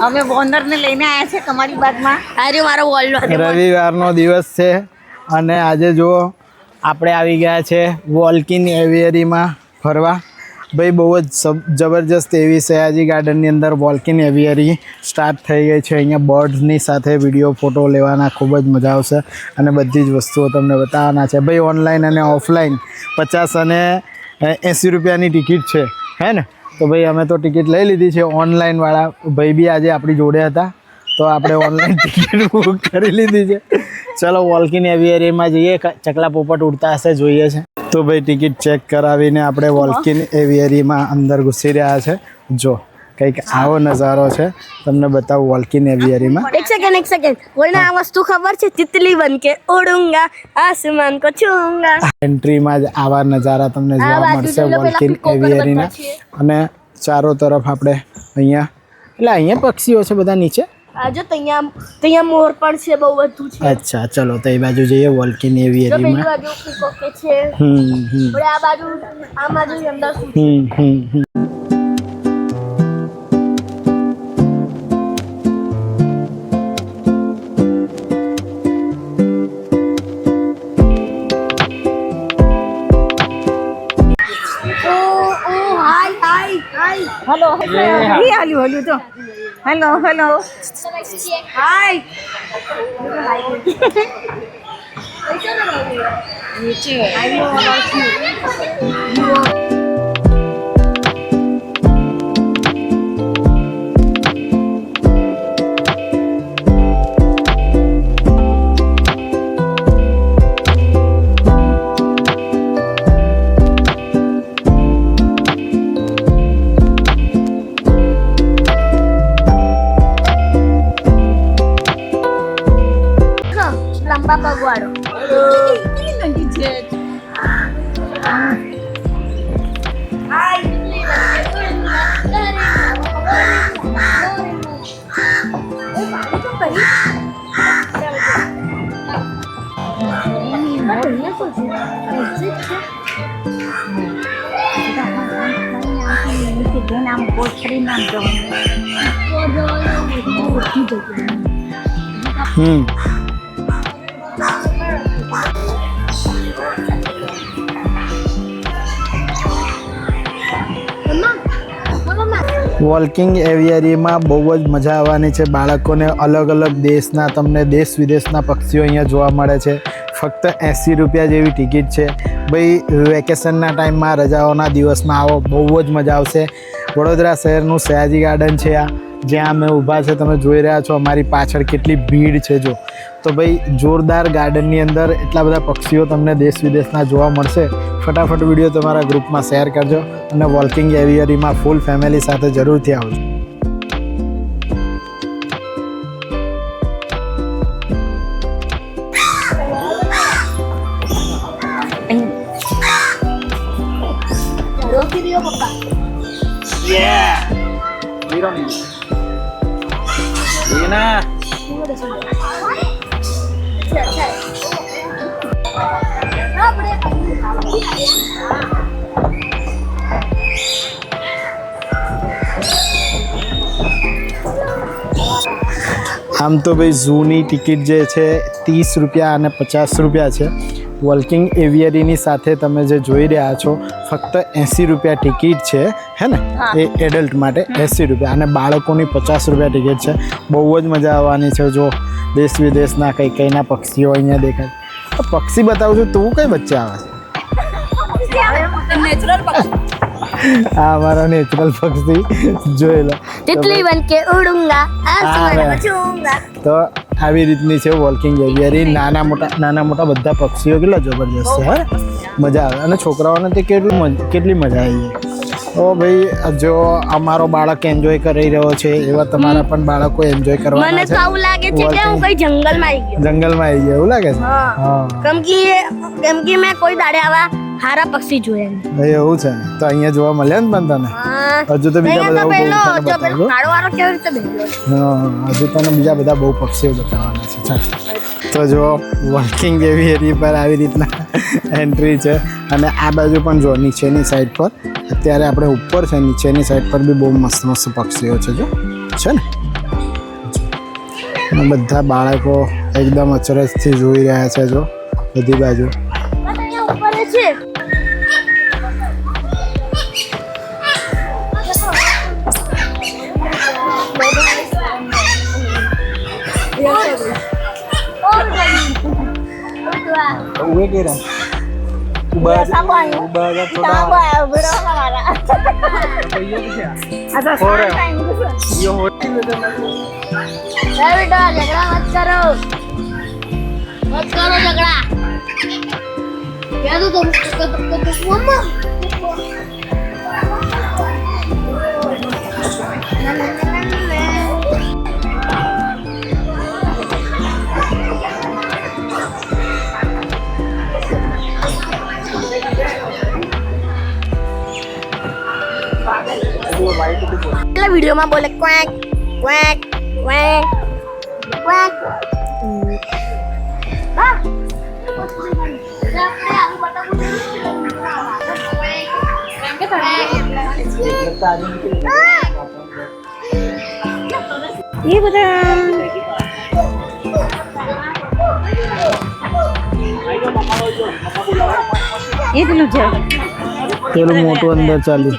અમે ઓનરને લઈને આવ્યા છે તમારી બાગમાં. આજે મારો વોલ રવિવારનો દિવસ છે અને આજે જો આપણે આવી ગયા છે વોલ્કિન એવિયરીમાં ફરવા. ભાઈ બહુ જ જબરજસ્ત એવી સયાજી ગાર્ડનની અંદર વોલ્કિન એવિયરી સ્ટાર્ટ થઈ ગઈ છે. અહીંયા બર્ડ્સની સાથે વિડીયો ફોટો લેવાના ખૂબ જ મજા આવશે અને બધી જ વસ્તુઓ તમને બતાવવાના છે. ભાઈ ઓનલાઈન અને ઓફલાઈન 50 અને 80 રૂપિયાની ટિકિટ છે, હે ને? તો ભાઈ અમે તો ટિકિટ લઈ લીધી છે. ઓનલાઈનવાળા ભાઈ બી આજે આપણી જોડે હતા તો આપણે ઓનલાઈન ટિકિટ બુક કરી લીધી છે. ચલો વોલ્કિન એવિયરીમાં જઈએ. ચકલા પોપટ ઉડતા હશે, જોઈએ છે. તો ભાઈ ટિકિટ ચેક કરાવીને આપણે વોલ્કિન એવિયરીમાં અંદર ઘૂસી રહ્યા છે. જો કંઈક આવો નજારો છે, તમને બતાવું વોલ્કિન એવિયરીમાં. एक सेकंड बोलना आ वस्तु खबर છે तितली बन के उड़ूंगा आसमान को छूंगा. એન્ટ્રીમાં જ આવા નજારા તમને જોવા મળશે વોલ્કિન એવિયરીના. અને ચારો તરફ આપણે અહીંયા અહીંયા પક્ષીઓ છે બધા નીચે. આજો તૈયા મોર પણ છે, બહુ બધું છે. અચ્છા, ચલો તો એ બાજુ જઈએ વોલ્કિન પેલી એવિયરીમાં. બાજુ પીકોકે છે, આ બાજુ આમાં જો અંદર શું હેલો હેલો તો હેલો હેલો હાય. લંબા પગવાળો. વોલ્કિંગ એવિયરીમાં બહુ જ મજા આવવાની છે બાળકોને. અલગ અલગ દેશના, તમને દેશ વિદેશના પક્ષીઓ અહીંયા જોવા મળે છે. ફક્ત 80 રૂપિયા જેવી ટિકિટ છે. ભાઈ વેકેશનના ટાઈમમાં, રજાઓના દિવસમાં આવો, બહુ જ મજા આવશે. વડોદરા શહેરનું સયાજી ગાર્ડન છે આ, જ્યાં અમે ઊભા છે. તમે જોઈ રહ્યા છો અમારી પાછળ કેટલી ભીડ છે. જો તો ભાઈ જોરદાર ગાર્ડનની અંદર એટલા બધા પક્ષીઓ તમને દેશ વિદેશના જોવા મળશે. ફટાફટ વિડીયો તમારા ગ્રુપમાં શેર કરજો અને વોલ્કિંગ એવિયરીમાં ફૂલ ફેમિલી સાથે જરૂરથી આવજો. રોકી દિયો પપ્પા. આમ તો ભાઈ ઝૂની ટિકિટ જે છે 30 રૂપિયા અને 50 રૂપિયા છે. વોલ્કિંગ એવિયરીની સાથે તમે જે જોઈ રહ્યા છો ફક્ત 80 રૂપિયા ટિકિટ છે, હે ને? એ એડલ્ટ માટે 80 રૂપિયા અને બાળકોની 50 રૂપિયા ટિકિટ છે. બહુ જ મજા આવવાની છે. જો દેશ વિદેશના કઈના પક્ષીઓ અહીંયા દેખાય. પક્ષી બતાવું છું, તું કઈ વચ્ચે આવે છે? આ અમારો નેચરલ પક્ષી જોઈ લો. तितली बन के उड़ूंगा आसमान को छूंगा. તો આવી રીતની છે વોલ્કિંગ એવિયરી. નાના મોટા બધા પક્ષીઓ કેટલા જબરજસ્ત છે, હે? મજા આવે. અને છોકરાઓને તે કેટલી મજા આવી જાય. તો ભાઈ જો અમારો બાળક એન્જોય કરી રહ્યો છે એવા તમારા પણ બાળકો એન્જોય કરવાના છે. મને તો આવું લાગે છે કે હું કોઈ જંગલમાં આવી ગયો. જંગલમાં આવી ગયો એવું લાગે છે. હા, કેમ કે મેં કોઈ દાડે આવા હારા પક્ષી જોયા નહીં. ભાઈ એવું છે તો અહીંયા જોવા મળ્યા ને પણ તને. હજુ તો બીજા બધા બહુ કાળો કેવી રીતે બેઠો? હજુ તને બીજા બધા બહુ પક્ષીઓ બતાવવાના છે. ચાલ તો જો વોલ્કિંગ એવિયરી પર આવી રીતના એન્ટ્રી છે. અને આ બાજુ પણ જો નીચેની સાઈડ પર, અત્યારે આપણે ઉપર છે, નીચેની સાઈડ પર બી બહુ મસ્ત પક્ષીઓ છે. જો છે ને અને બધા બાળકો એકદમ અચરજથી જોઈ રહ્યા છે જો બધી બાજુ. ઉપર છે बेटा झगड़ा मत करो झगड़ा क्या तू मम्मा वीडियो में बोले क्वैक क्वैक क्वैक क्वैक ये बता ये પેલું છે પેલું મોટું અંદર ચાલ્યું.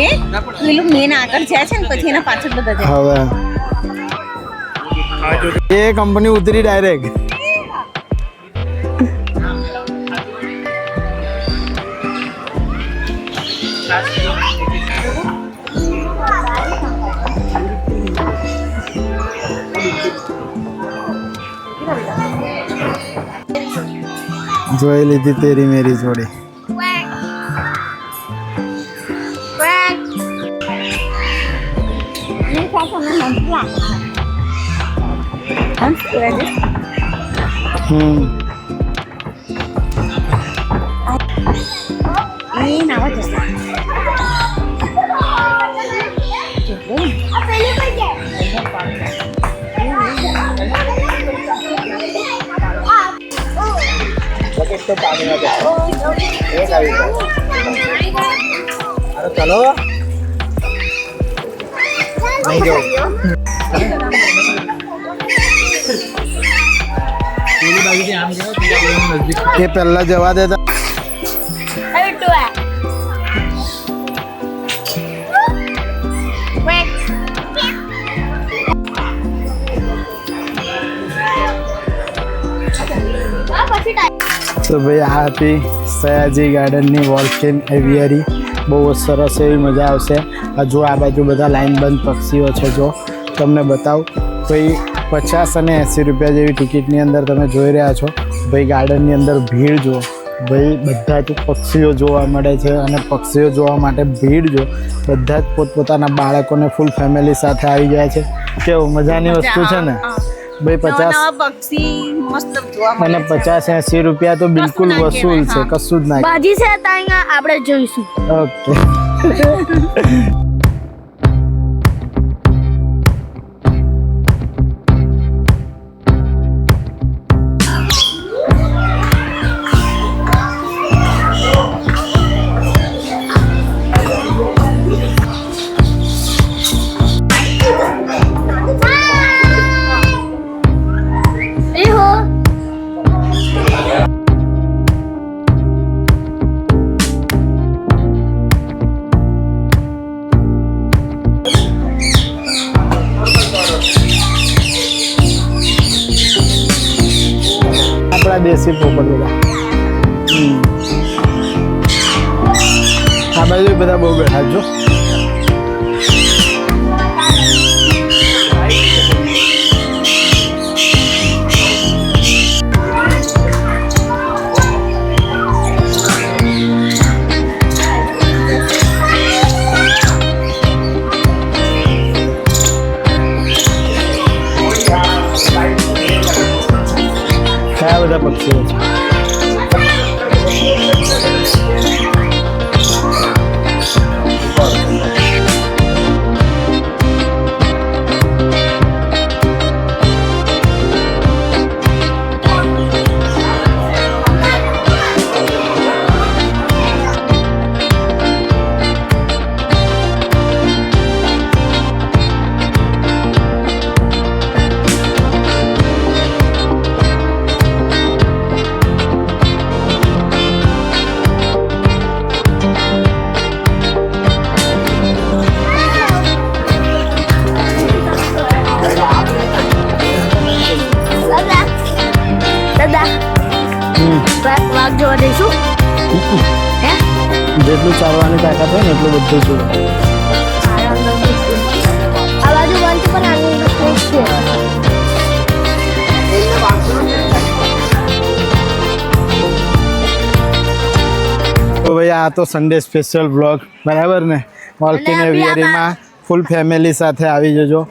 એ પેલું મેન આગળ જાય છે ને પછી એના પાછળ બધા જાય. હવે એ કંપની ઉતરી ડાયરેક્ટ. જોઈ લીધી તેરી મેરી જોડી. चलो नहीं जाओ ये पहला जवा देता તો ભાઈ આ હતી સયાજી ગાર્ડનની વોલ્કેન એવિયરી. બહુ જ સરસ એવી મજા આવશે. હજુ આ બાજુ બધા લાઈન બંધ પક્ષીઓ છે. જો તમને બતાવું ભાઈ 50 અને 80 રૂપિયા જેવી ટિકિટની અંદર તમે જોઈ રહ્યા છો. ભાઈ ગાર્ડનની અંદર ભીડ જો ભાઈ બધા જ પક્ષીઓ જોવા મળે છે અને પક્ષીઓ જોવા માટે ભીડ જો બધા જ પોતપોતાના બાળકોને ફૂલ ફેમિલી સાથે આવી ગયા છે. કેવું મજાની વસ્તુ છે ને ભાઈ. 50 પક્ષી મસ્ત જોવા મળે અને 50-80 રૂપિયા તો બિલકુલ વસૂલ છે. કશું જ ના બાજી છે ત્યાં આપણે જોઈશું. ઓકે આપણા દેશી પોપટ બધા. આ બાજુ બધા બહુ બેઠા જો. કયા બધા પક્ષીઓ છે. વાઘ જોવા જઈશું હે જેટલું ચાલવાની તાકાત હોય ને એટલું બધું જોવે. આ બાજુ વંચ પણ આની છે તો ભાઈ આ તો સન્ડે સ્પેશિયલ બ્લોગ બરાબર ને. વોલ્કિન અને બી એવિયરીમાં ફૂલ ફેમિલી સાથે આવી જજો.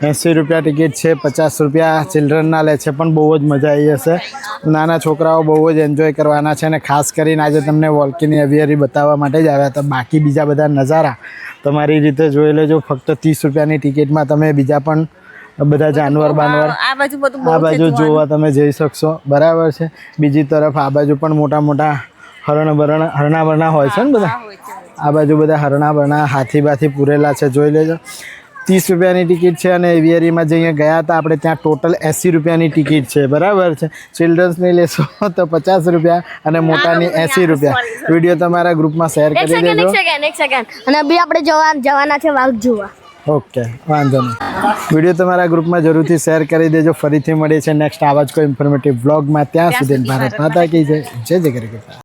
80 રૂપિયા ટિકિટ છે, 50 રૂપિયા ચિલ્ડ્રનના લે છે, પણ બહુ જ મજા આવી હશે. નાના છોકરાઓ બહુ જ એન્જોય કરવાના છે. અને ખાસ કરીને આજે તમને વોલ્કિન એવિયરી બતાવવા માટે જ આવ્યા હતા. બાકી બીજા બધા નજારા તમારી રીતે જોઈ લેજો. ફક્ત 30 રૂપિયાની ટિકિટમાં તમે બીજા પણ બધા જાનવર બાનવર આ બાજુ બધું આ બહુ છે બાજુ જોવાનું. જોવા તમે જઈ શકશો બરાબર છે. બીજી તરફ આ બાજુ પણ મોટા મોટા હરણા બરણા હોય છે ને બધા. હોય છે. આ બાજુ બધા હરણા બરણા હાથી બાથી પૂરેલા છે, જોઈ લેજો. 30 રૂપિયાની ટિકિટ છે. અને એવિયરીમાં જે અહીંયા ગયા હતા આપણે ત્યાં ટોટલ 80 રૂપિયાની ટિકિટ છે બરાબર છે. ચિલ્ડ્રન્સની લેશો તો 50 રૂપિયા અને મોટાની 80 રૂપિયા. વિડીયો તમારા ગ્રુપમાં શેર એક કરી સેકન્ડ દેજો. એક સેકન્ડ અને બી આપણે જવાના છે વાઘ જોવા. ઓકે વાંધો નહીં. વિડીયો તમારા ગ્રુપમાં જરૂરથી શેર કરી દેજો. ફરીથી મળીએ છીએ નેક્સ્ટ આવા જ કોઈ ઇન્ફોર્મેટિવ વ્લોગમાં. ત્યાં સુધી ભારત માતા કી જય. જય જય કરી.